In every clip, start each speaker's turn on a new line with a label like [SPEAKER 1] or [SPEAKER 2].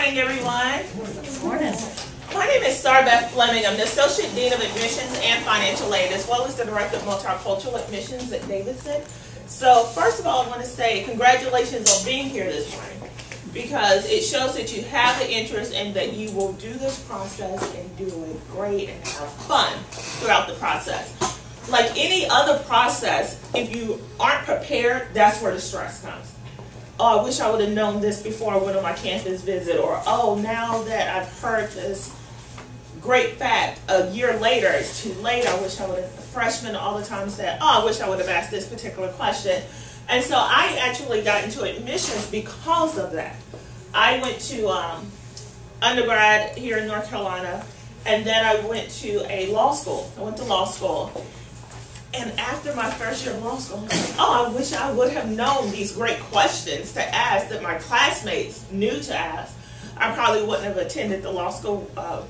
[SPEAKER 1] morning, everyone.
[SPEAKER 2] Good morning.
[SPEAKER 1] My name is Sarbeth Fleming. I'm the Associate Dean of Admissions and Financial Aid, as well as the Director of Multicultural Admissions at Davidson. So first of all, I want to say congratulations on being here this morning, because it shows that you have the interest and that you will do this process and do it great and have fun throughout the process. Like any other process, if you aren't prepared, that's where the stress comes. Oh, I wish I would have known this before I went on my campus visit, or oh, now that I've heard this great fact a year later, it's too late. I wish I would have, freshmen all the time said, oh, I wish I would have asked this particular question. And so I actually got into admissions because of that. I went to undergrad here in North Carolina, and then I went to a law school. I went to law school. And after my first year of law school, I was like, oh, I wish I would have known these great questions to ask that my classmates knew to ask. I probably wouldn't have attended the law school the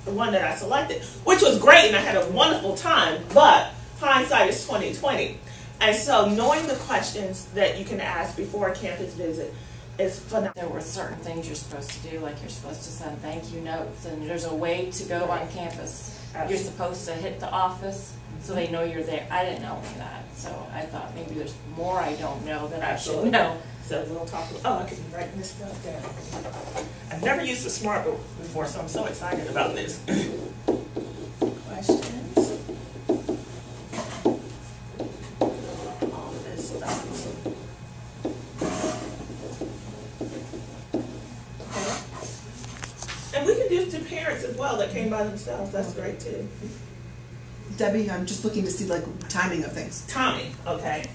[SPEAKER 1] one that I selected, which was great, and I had a wonderful time, but hindsight is 20/20. And so knowing the questions that you can ask before a campus visit is phenomenal.
[SPEAKER 2] There were certain things you're supposed to do, like you're supposed to send thank you notes, and there's a way to go on campus. Absolutely. You're supposed to hit the office so they know you're there. I didn't know any of that, so I thought maybe there's more I don't know that
[SPEAKER 1] Absolutely.
[SPEAKER 2] I should know.
[SPEAKER 1] So we'll talk. Oh, I could be writing this stuff down. I've never used a smart book before, so I'm so excited about this. Questions. All this stuff. Okay. And we can do it to parents as well that came by themselves. That's great too.
[SPEAKER 3] Debbie, I'm just looking to see like timing of things.
[SPEAKER 1] Timing, okay.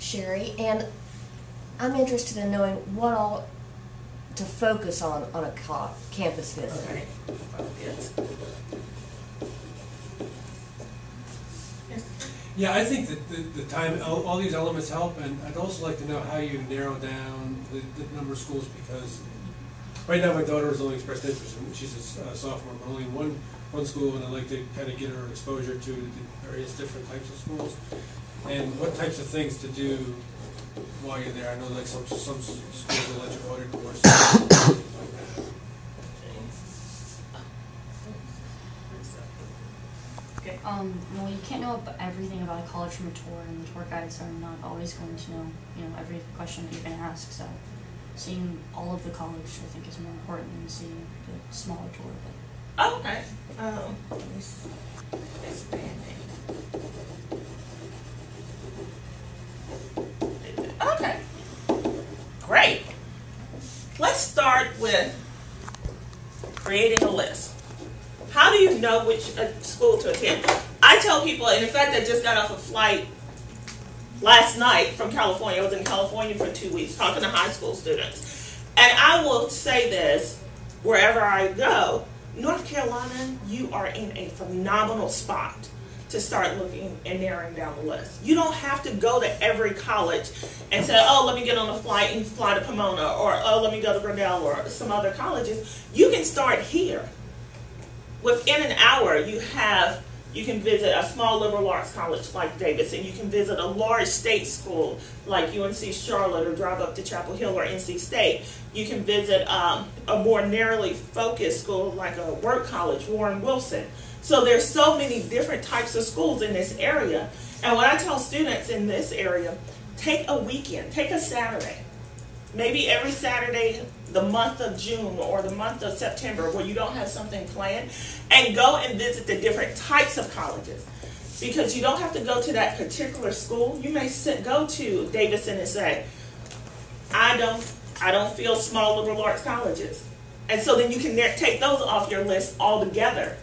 [SPEAKER 4] Sherry, and I'm interested in knowing what all to focus on a campus visit.
[SPEAKER 1] Okay. Yes.
[SPEAKER 5] Yeah, I think that the time, all these elements help, and I'd also like to know how you narrow down the number of schools, because right now my daughter has only expressed interest in, she's a sophomore, but only one school, and I'd like to kind of get her exposure to the various different types of schools, and what types of things to do while you're there. I know like some schools will let you order courses.
[SPEAKER 1] Okay.
[SPEAKER 6] Well, you can't know everything about a college from a tour, and the tour guides are not always going to know, every question that you're going to ask. So, seeing all of the college, I think, is more important than seeing the smaller tour.
[SPEAKER 1] Oh, okay. Let me see. Expanding. Okay. Great. Let's start with creating a list. How do you know which school to attend? I tell people, and in fact, I just got off a flight last night from California. I was in California for 2 weeks talking to high school students. And I will say this, wherever I go, North Carolina, you are in a phenomenal spot to start looking and narrowing down the list. You don't have to go to every college and say, oh, let me get on a flight and fly to Pomona, or oh, let me go to Grinnell or some other colleges. You can start here. Within an hour, you can visit a small liberal arts college like Davidson. You can visit a large state school like UNC Charlotte, or drive up to Chapel Hill or NC State. You can visit a more narrowly focused school like a work college, Warren Wilson. So there's so many different types of schools in this area. And what I tell students in this area, take a weekend, take a Saturday. Maybe every Saturday the month of June or the month of September where you don't have something planned, and go and visit the different types of colleges. Because you don't have to go to that particular school. You may go to Davidson and say, I don't feel small liberal arts colleges. And so then you can take those off your list altogether.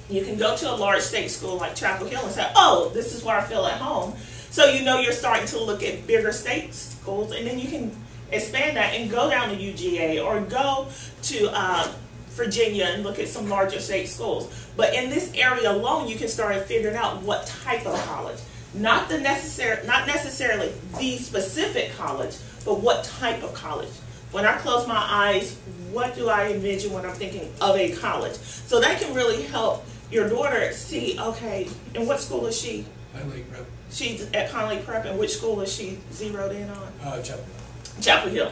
[SPEAKER 1] You can go to a large state school like Chapel Hill and say, oh, this is where I feel at home. So you're starting to look at bigger state schools, and then you can expand that and go down to UGA or go to Virginia and look at some larger state schools. But in this area alone, you can start figuring out what type of college. Not necessarily the specific college, but what type of college. When I close my eyes, what do I envision when I'm thinking of a college? So that can really help your daughter see, okay, and what school is she
[SPEAKER 5] Pine Lake Prep,
[SPEAKER 1] She's at Pine Lake Prep, and which school is she zeroed in on?
[SPEAKER 5] Chapel.
[SPEAKER 1] Chapel Hill.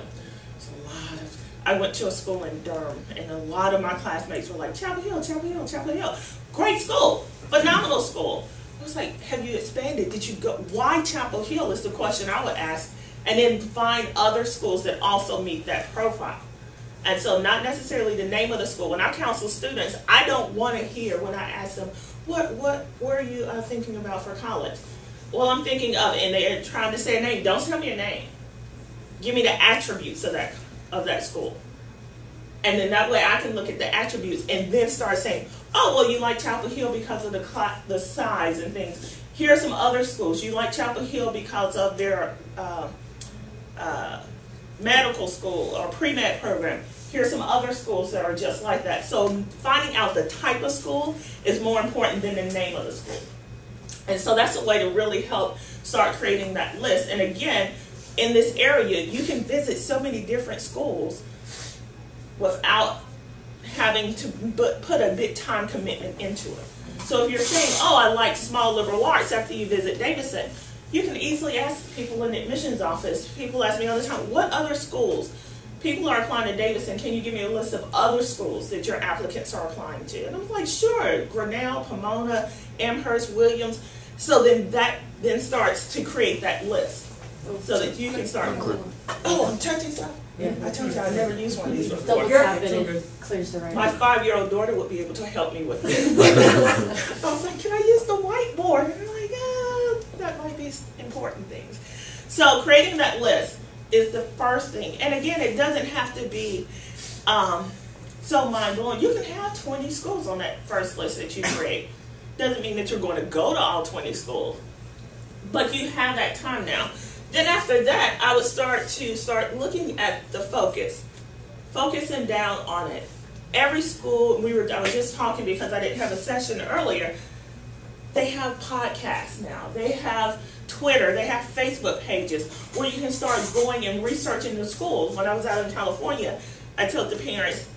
[SPEAKER 1] It's a lot of. I went to a school in Durham, and a lot of my classmates were like, Chapel Hill, Chapel Hill, Chapel Hill. Great school, phenomenal school. I was like, have you expanded? Did you go? Why Chapel Hill is the question I would ask, and then find other schools that also meet that profile. And so not necessarily the name of the school. When I counsel students, I don't want to hear when I ask them, what are you thinking about for college? Well, I'm thinking of, and they're trying to say a name. Don't tell me a name. Give me the attributes of that school. And then that way I can look at the attributes and then start saying, oh, well, you like Chapel Hill because of the size and things. Here are some other schools. You like Chapel Hill because of their medical school or pre-med program. Here are some other schools that are just like that. So finding out the type of school is more important than the name of the school. And so that's a way to really help start creating that list. And again, in this area, you can visit so many different schools without having to put a big time commitment into it. So if you're saying, oh, I like small liberal arts after you visit Davidson, you can easily ask people in the admissions office. People ask me all the time, what other schools? People are applying to Davidson. Can you give me a list of other schools that your applicants are applying to? And I'm like, sure, Grinnell, Pomona, Amherst, Williams. So then that then starts to create that list so that you can start. Oh, I'm touching stuff. Yeah, I told you I never used one of these before.
[SPEAKER 2] Double tap it, it clears the right.
[SPEAKER 1] My 5-year-old daughter would be able to help me with this. I was like, can I use the whiteboard? And they're like, that might be important things. So creating that list is the first thing. And again, it doesn't have to be so mind-blowing. You can have 20 schools on that first list that you create. Doesn't mean that you're going to go to all 20 schools. But you have that time now. Then after that, I would start looking at the focusing down on it. Every school, I was just talking because I didn't have a session earlier, they have podcasts now. They have Twitter, they have Facebook pages where you can start going and researching the schools. When I was out in California, I told the parents,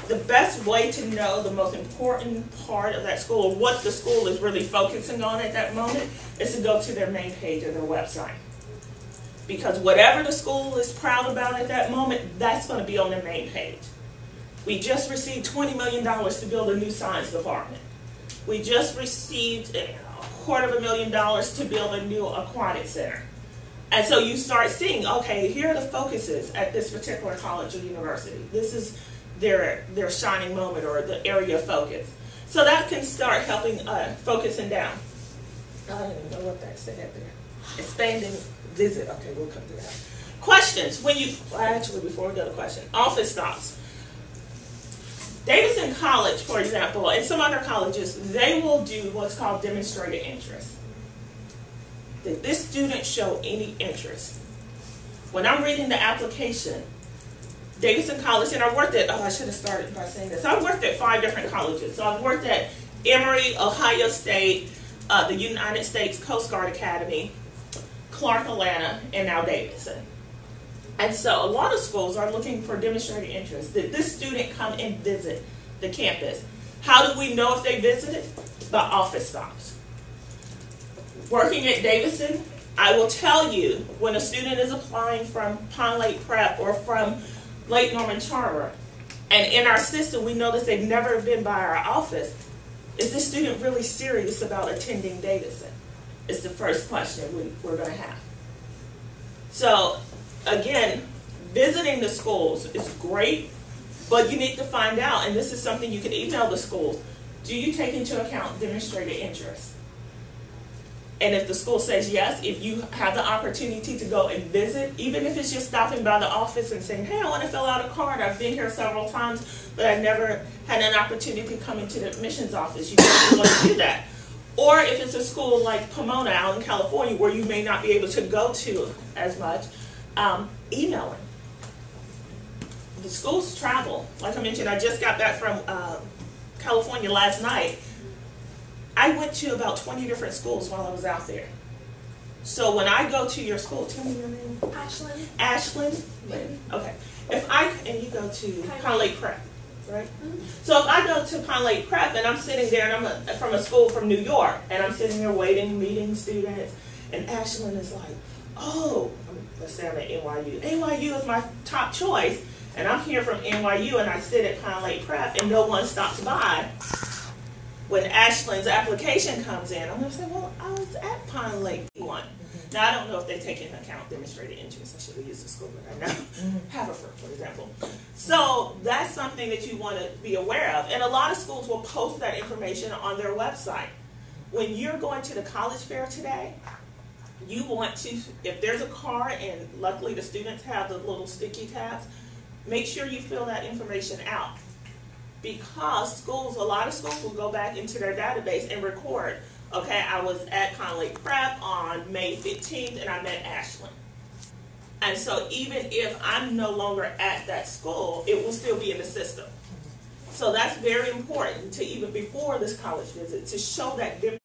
[SPEAKER 1] the best way to know the most important part of that school, or what the school is really focusing on at that moment, is to go to their main page of their website. Because whatever the school is proud about at that moment, that's going to be on their main page. We just received $20 million to build a new science department. We just received $250,000 to build a new aquatic center. And so you start seeing, okay, here are the focuses at this particular college or university. This is their shining moment or the area of focus. So that can start helping focusing down. I don't even know what that said there. Expanding visit. Okay, we'll come to that. Questions. Actually, before we go to question, office stops. Davidson College, for example, and some other colleges, they will do what's called demonstrated interest. Did this student show any interest? When I'm reading the application, Davidson College, and I worked at, I should have started by saying this. I worked at 5 different colleges. So I've worked at Emory, Ohio State, the United States Coast Guard Academy, Clark Atlanta, and now Davidson. And so a lot of schools are looking for demonstrated interest. Did this student come and visit the campus? How do we know if they visited? By office stops. Working at Davidson, I will tell you when a student is applying from Pine Lake Prep or from Lake Norman Charter, and in our system we notice they've never been by our office, is this student really serious about attending Davidson? Is the first question we're going to have. So again, visiting the schools is great, but you need to find out, and this is something you can email the schools, do you take into account demonstrated interest? And if the school says yes, if you have the opportunity to go and visit, even if it's just stopping by the office and saying, hey, I want to fill out a card, I've been here several times, but I never had an opportunity to come into the admissions office, you definitely want to do that. Or if it's a school like Pomona out in California where you may not be able to go to as much, emailing. The schools travel. Like I mentioned, I just got back from California last night. I went to about 20 different schools while I was out there. So when I go to your school, tell me your name.
[SPEAKER 7] Ashlyn.
[SPEAKER 1] Ashlyn? Okay. And you go to Pine Lake Prep. right? So if I go to Pine Lake Prep and I'm sitting there and I'm from a school from New York and I'm sitting there waiting, meeting students, and Ashlyn is like, oh, let's say I'm at NYU. NYU is my top choice, and I'm here from NYU and I sit at Pine Lake Prep and no one stops by. When Ashlyn's application comes in, I'm going to say, well, I was at Pine Lake one. Now, I don't know if they take into account demonstrated interest. I should have used the school that I know. Haverford, for example. So that's something that you want to be aware of. And a lot of schools will post that information on their website. When you're going to the college fair today, you want to, if there's a card, and luckily the students have the little sticky tabs, make sure you fill that information out. Because schools, a lot of schools will go back into their database and record, okay, I was at Pine Lake Prep on May 15th and I met Ashlyn. And so even if I'm no longer at that school, it will still be in the system. So that's very important to, even before this college visit, to show that difference.